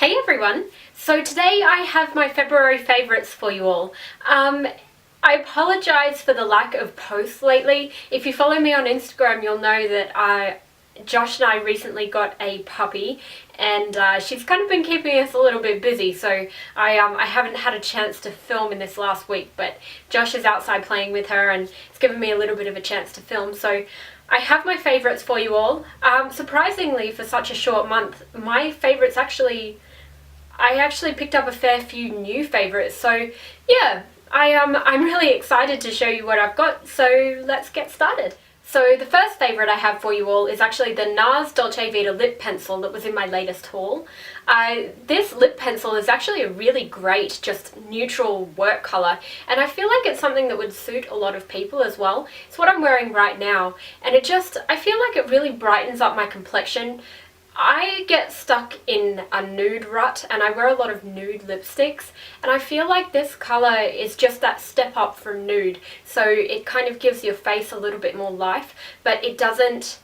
Hey everyone! So today I have my February favourites for you all. I apologise for the lack of posts lately. If you follow me on Instagram, you'll know that Josh and I recently got a puppy, and she's kind of been keeping us a little bit busy, so I haven't had a chance to film in this last week, but Josh is outside playing with her and it's given me a little bit of a chance to film. So I have my favourites for you all. Surprisingly, for such a short month, my favourites I actually picked up a fair few new favourites, so yeah, I'm really excited to show you what I've got, so let's get started. So the first favourite I have for you all is actually the Nars Dolce Vita lip pencil that was in my latest haul. This lip pencil is actually a really great, just neutral work colour, and I feel like it's something that would suit a lot of people as well. It's what I'm wearing right now, and I feel like it really brightens up my complexion. I get stuck in a nude rut and I wear a lot of nude lipsticks, and I feel like this colour is just that step up from nude, so it kind of gives your face a little bit more life, but it doesn't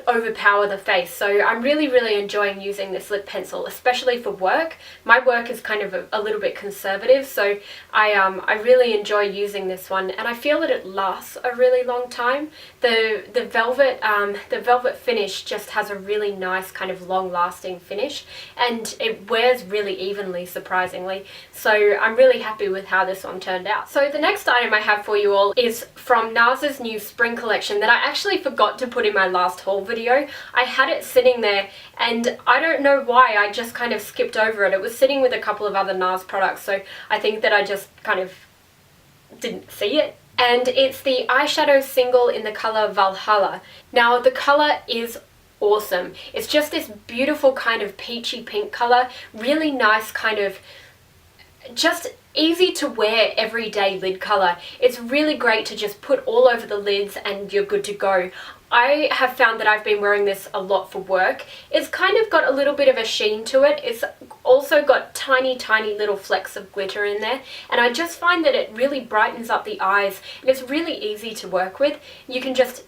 overpower the face. So I'm really enjoying using this lip pencil, especially for work. My work is kind of a little bit conservative, so I really enjoy using this one, and I feel that it lasts a really long time. The velvet finish just has a really nice kind of long-lasting finish, and it wears really evenly, surprisingly. So I'm really happy with how this one turned out. So the next item I have for you all is from Nars's new spring collection that I actually forgot to put in my last haul video. I had it sitting there and I don't know why, I just kind of skipped over it. It was sitting with a couple of other Nars products, so I think that I just kind of didn't see it. And it's the eyeshadow single in the colour Valhalla. Now the colour is awesome. It's just this beautiful kind of peachy pink colour, really nice kind of just easy to wear everyday lid colour. It's really great to just put all over the lids and you're good to go. I have found that I've been wearing this a lot for work. It's kind of got a little bit of a sheen to it. It's also got tiny little flecks of glitter in there, and I just find that it really brightens up the eyes, and it's really easy to work with. You can just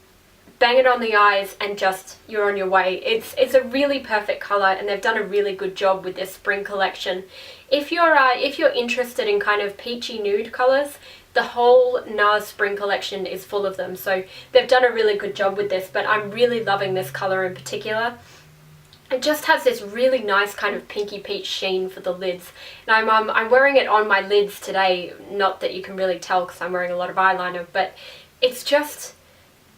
bang it on the eyes and just you're on your way. It's a really perfect colour, and they've done a really good job with this spring collection. If you're interested in kind of peachy nude colours, the whole Nars spring collection is full of them, so they've done a really good job with this, but I'm really loving this colour in particular. It just has this really nice kind of pinky peach sheen for the lids, and I'm wearing it on my lids today. Not that you can really tell because I'm wearing a lot of eyeliner, but it's just,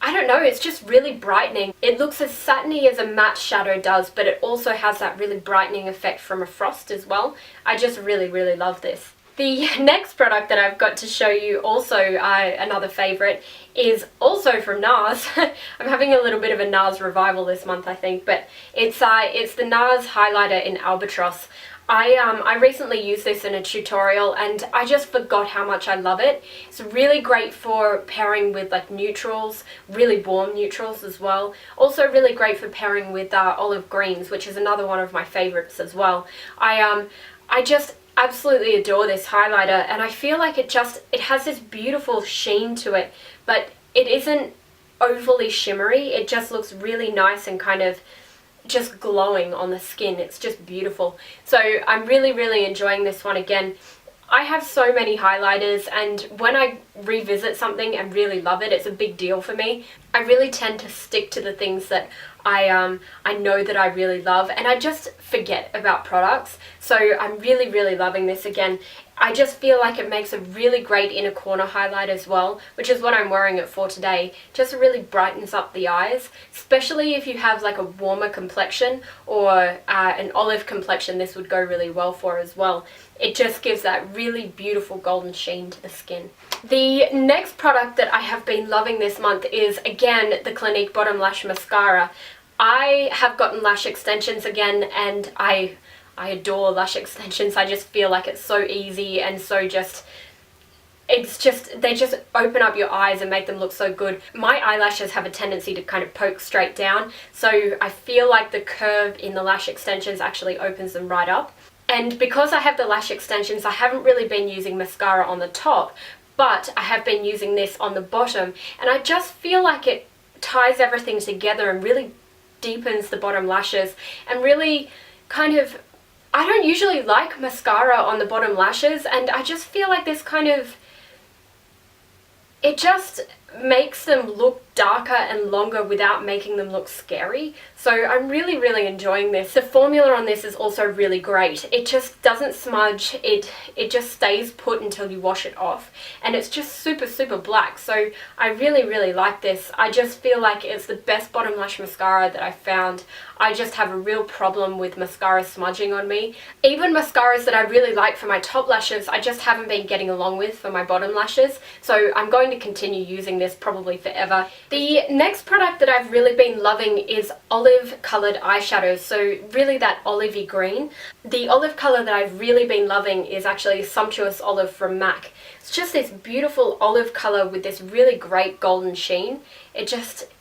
I don't know, it's just really brightening. It looks as satiny as a matte shadow does, but it also has that really brightening effect from a frost as well. I just really love this. The next product that I've got to show you, also another favourite, is also from Nars. I'm having a little bit of a Nars revival this month, I think, but it's the Nars highlighter in Albatross. I recently used this in a tutorial and I just forgot how much I love it. It's really great for pairing with like neutrals, really warm neutrals as well. Also really great for pairing with olive greens, which is another one of my favourites as well. I just absolutely adore this highlighter, and I feel like it has this beautiful sheen to it, but it isn't overly shimmery. It just looks really nice and kind of just glowing on the skin. It's just beautiful. So I'm really enjoying this one again. I have so many highlighters, and when I revisit something and really love it, it's a big deal for me. I really tend to stick to the things that I know that I really love, and I just forget about products. So I'm really loving this again. I just feel like it makes a really great inner corner highlight as well, which is what I'm wearing it for today. Just really brightens up the eyes, especially if you have like a warmer complexion or an olive complexion. This would go really well for as well. It just gives that really beautiful golden sheen to the skin. The next product that I have been loving this month is, again, the Clinique Bottom Lash Mascara. I have gotten lash extensions again, and I adore lash extensions. I just feel like it's so easy and so they just open up your eyes and make them look so good. My eyelashes have a tendency to kind of poke straight down, so I feel like the curve in the lash extensions actually opens them right up. And because I have the lash extensions, I haven't really been using mascara on the top, but I have been using this on the bottom, and I just feel like it ties everything together and really deepens the bottom lashes and really kind of I don't usually like mascara on the bottom lashes, and I just feel like this kind of, it just makes them look darker and longer without making them look scary. So I'm really, really enjoying this. The formula on this is also really great. It just doesn't smudge, it just stays put until you wash it off, and it's just super, super black. So I really, really like this. I just feel like it's the best bottom lash mascara that I've found. I just have a real problem with mascara smudging on me. Even mascaras that I really like for my top lashes, I just haven't been getting along with for my bottom lashes. So I'm going to continue using this probably forever. The next product that I've really been loving is olive coloured eyeshadows, so really that olivey green. The olive colour that I've really been loving is actually Sumptuous Olive from MAC. It's just this beautiful olive colour with this really great golden sheen.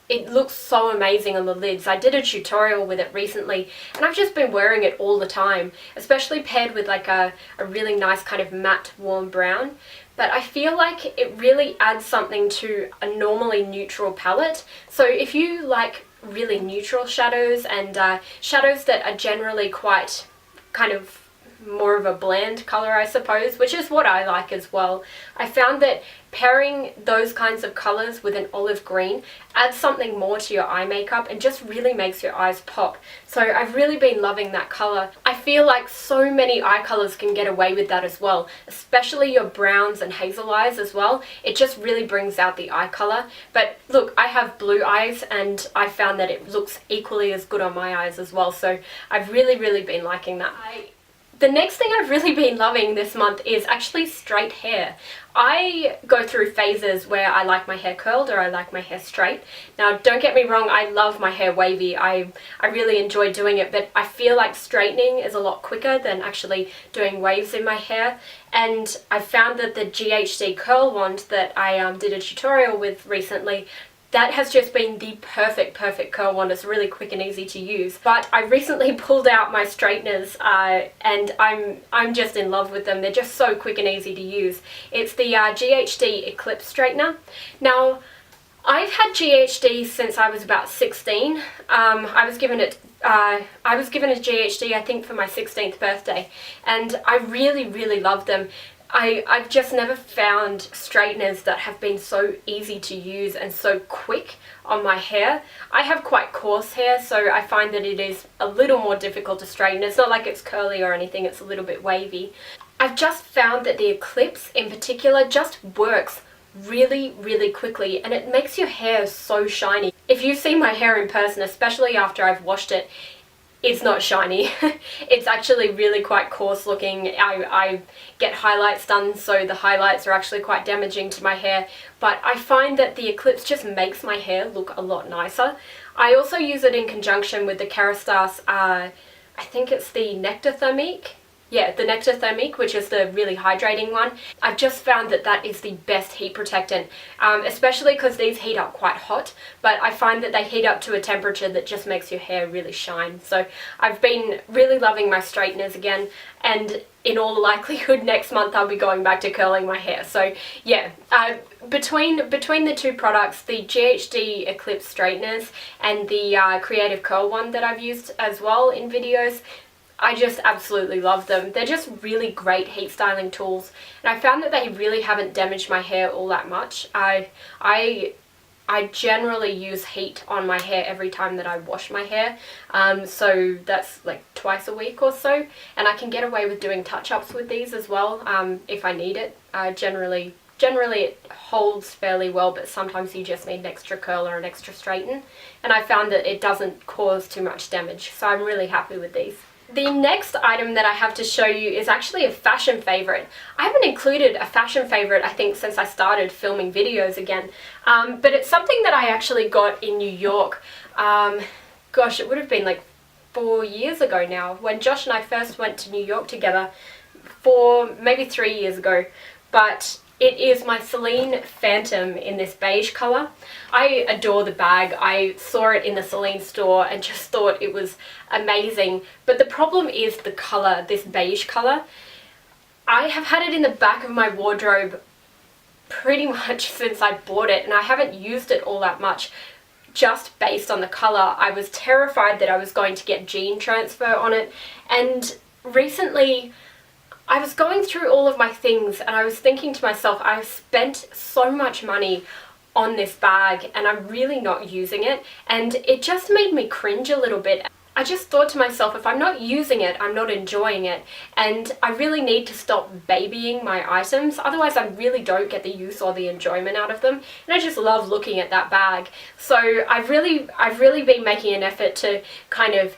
It looks so amazing on the lids. I did a tutorial with it recently, and I've just been wearing it all the time, especially paired with like a really nice kind of matte warm brown. But I feel like it really adds something to a normally neutral palette. So if you like really neutral shadows and shadows that are generally quite kind of more of a bland colour, I suppose, which is what I like as well, I found that pairing those kinds of colours with an olive green adds something more to your eye makeup and just really makes your eyes pop. So I've really been loving that colour. I feel like so many eye colours can get away with that as well, especially your browns and hazel eyes as well. It just really brings out the eye colour. But look, I have blue eyes, and I found that it looks equally as good on my eyes as well. So I've really, really been liking that. The next thing I've really been loving this month is actually straight hair. I go through phases where I like my hair curled or I like my hair straight. Now, don't get me wrong, I love my hair wavy. I really enjoy doing it, but I feel like straightening is a lot quicker than actually doing waves in my hair. And I found that the GHD curl wand that I did a tutorial with recently, that has just been the perfect curl wand. It's really quick and easy to use. But I recently pulled out my straighteners and I'm just in love with them. They're just so quick and easy to use. It's the GHD Eclipse straightener. Now, I've had GHD since I was about 16. I was given a GHD, I think, for my 16th birthday, and I really, really love them. I've just never found straighteners that have been so easy to use and so quick on my hair. I have quite coarse hair, so I find that it is a little more difficult to straighten. It's not like it's curly or anything, it's a little bit wavy. I've just found that the Eclipse in particular just works really, really quickly, and it makes your hair so shiny. If you see my hair in person, especially after I've washed it, it's not shiny. It's actually really quite coarse looking. I get highlights done, so the highlights are actually quite damaging to my hair, but I find that the Eclipse just makes my hair look a lot nicer. I also use it in conjunction with the Kerastase, I think it's the Nectar Thermique. Yeah, the Nectar Thermique, which is the really hydrating one. I've just found that that is the best heat protectant, especially because these heat up quite hot, but I find that they heat up to a temperature that just makes your hair really shine. So I've been really loving my straighteners again, and in all likelihood next month I'll be going back to curling my hair. So yeah, between the two products, the GHD Eclipse straighteners and the Creative Curl one that I've used as well in videos, I just absolutely love them. They're just really great heat styling tools, and I found that they really haven't damaged my hair all that much. I generally use heat on my hair every time that I wash my hair, so that's like twice a week or so, and I can get away with doing touch-ups with these as well if I need it. Generally it holds fairly well, but sometimes you just need an extra curl or an extra straighten, and I found that it doesn't cause too much damage, so I'm really happy with these. The next item that I have to show you is actually a fashion favourite. I haven't included a fashion favourite, I think, since I started filming videos again, but it's something that I actually got in New York. Gosh, it would have been like 4 years ago now, when Josh and I first went to New York together, maybe 3 years ago, but it is my Celine Phantom in this beige colour. I adore the bag. I saw it in the Celine store and just thought it was amazing. But the problem is the colour, this beige colour. I have had it in the back of my wardrobe pretty much since I bought it, and I haven't used it all that much just based on the colour. I was terrified that I was going to get gene transfer on it, and recently I was going through all of my things and I was thinking to myself, I've spent so much money on this bag and I'm really not using it, and it just made me cringe a little bit. I just thought to myself, if I'm not using it, I'm not enjoying it, and I really need to stop babying my items, otherwise I really don't get the use or the enjoyment out of them, and I just love looking at that bag. So I've really been making an effort to kind of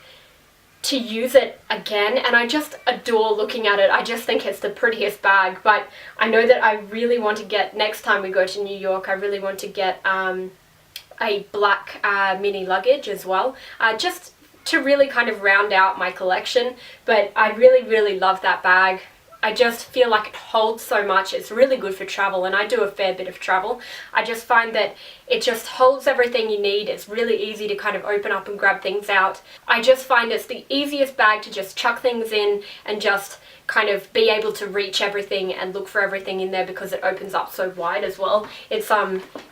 to use it again, and I just adore looking at it. I just think it's the prettiest bag, but I know that I really want to get, next time we go to New York, I really want to get a black mini luggage as well, just to really kind of round out my collection. But I really love that bag. I just feel like it holds so much. It's really good for travel, and I do a fair bit of travel. I just find that it just holds everything you need. It's really easy to kind of open up and grab things out. I just find it's the easiest bag to just chuck things in and just kind of be able to reach everything and look for everything in there, because it opens up so wide as well. It's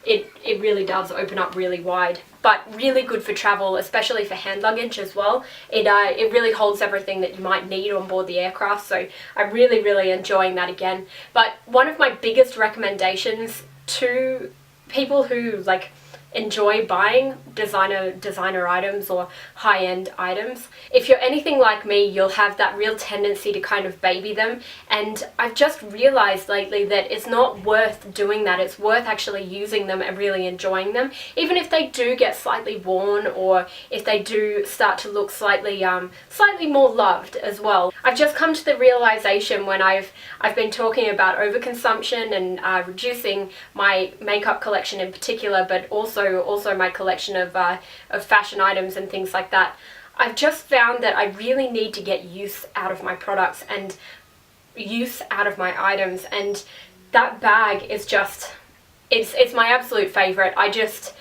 it really does open up really wide, but really good for travel, especially for hand luggage as well. It really holds everything that you might need on board the aircraft, so I'm really enjoying that again. But one of my biggest recommendations to people who like enjoy buying designer items or high-end items, if you're anything like me, you'll have that real tendency to kind of baby them, and I've just realized lately that it's not worth doing that. It's worth actually using them and really enjoying them, even if they do get slightly worn, or if they do start to look slightly more loved as well. I've just come to the realization, when I've been talking about overconsumption and reducing my makeup collection in particular, but also my collection of fashion items and things like that, I've just found that I really need to get use out of my products and use out of my items, and that bag is just, it's my absolute favorite. I just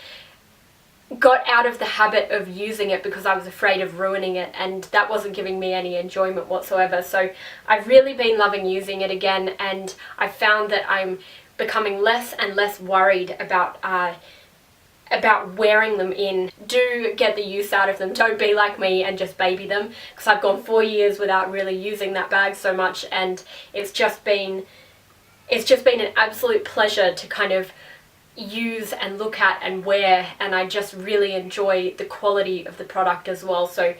got out of the habit of using it because I was afraid of ruining it, and that wasn't giving me any enjoyment whatsoever. So I've really been loving using it again, and I found that I'm becoming less and less worried about wearing them in. Do get the use out of them. Don't be like me and just baby them, because I've gone 4 years without really using that bag so much, and it's just been an absolute pleasure to kind of use and look at and wear, and I just really enjoy the quality of the product as well. So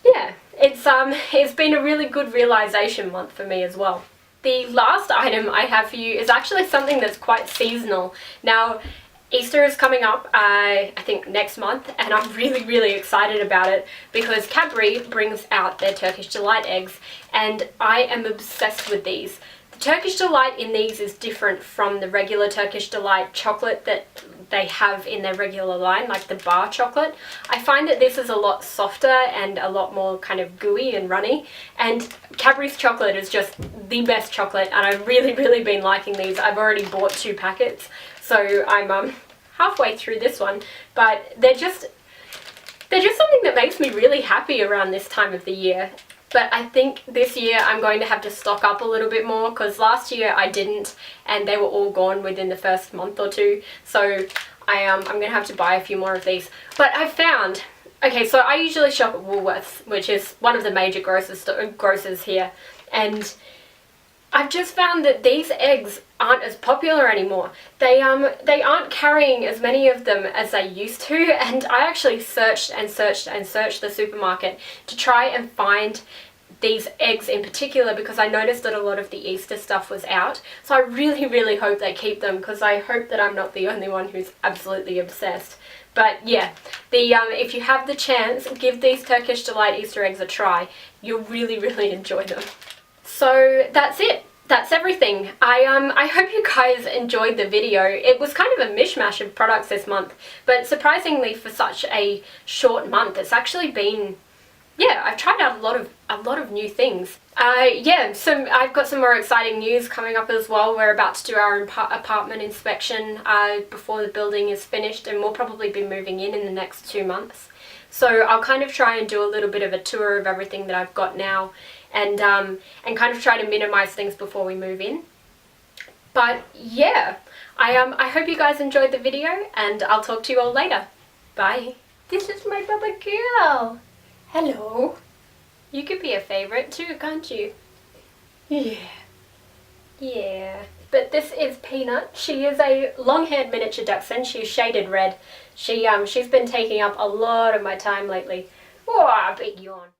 yeah, it's been a really good realization month for me as well. The last item I have for you is actually something that's quite seasonal. Now, Easter is coming up, I think next month, and I'm really excited about it, because Cadbury brings out their Turkish Delight eggs, and I am obsessed with these. The Turkish Delight in these is different from the regular Turkish Delight chocolate that they have in their regular line, like the bar chocolate. I find that this is a lot softer and a lot more kind of gooey and runny, and Cadbury's chocolate is just the best chocolate, and I've really been liking these. I've already bought 2 packets. So I'm halfway through this one, but they're just something that makes me really happy around this time of the year. But I think this year I'm going to have to stock up a little bit more, because last year I didn't, and they were all gone within the first month or two. So I'm going to have to buy a few more of these. But I found, okay, so I usually shop at Woolworths, which is one of the major grocers here, and I've just found that these eggs aren't as popular anymore. They aren't carrying as many of them as they used to, and I actually searched the supermarket to try and find these eggs in particular, because I noticed that a lot of the Easter stuff was out. So I really hope they keep them, because I hope that I'm not the only one who's absolutely obsessed. But yeah, if you have the chance, give these Turkish Delight Easter eggs a try. You'll really enjoy them. So that's it. That's everything. I hope you guys enjoyed the video. It was kind of a mishmash of products this month, but surprisingly for such a short month, it's actually been, yeah, I've tried out a lot of new things. Yeah, I've got some more exciting news coming up as well. We're about to do our apartment inspection before the building is finished, and we'll probably be moving in the next 2 months. So I'll kind of try and do a little bit of a tour of everything that I've got now, and kind of try to minimize things before we move in. But yeah, I hope you guys enjoyed the video, and I'll talk to you all later. Bye. This is my Baba girl. Hello. You could be a favourite too, can't you? Yeah. Yeah. But this is Peanut. She is a long-haired miniature dachshund. She's shaded red. She's been taking up a lot of my time lately. Oh, big yawn.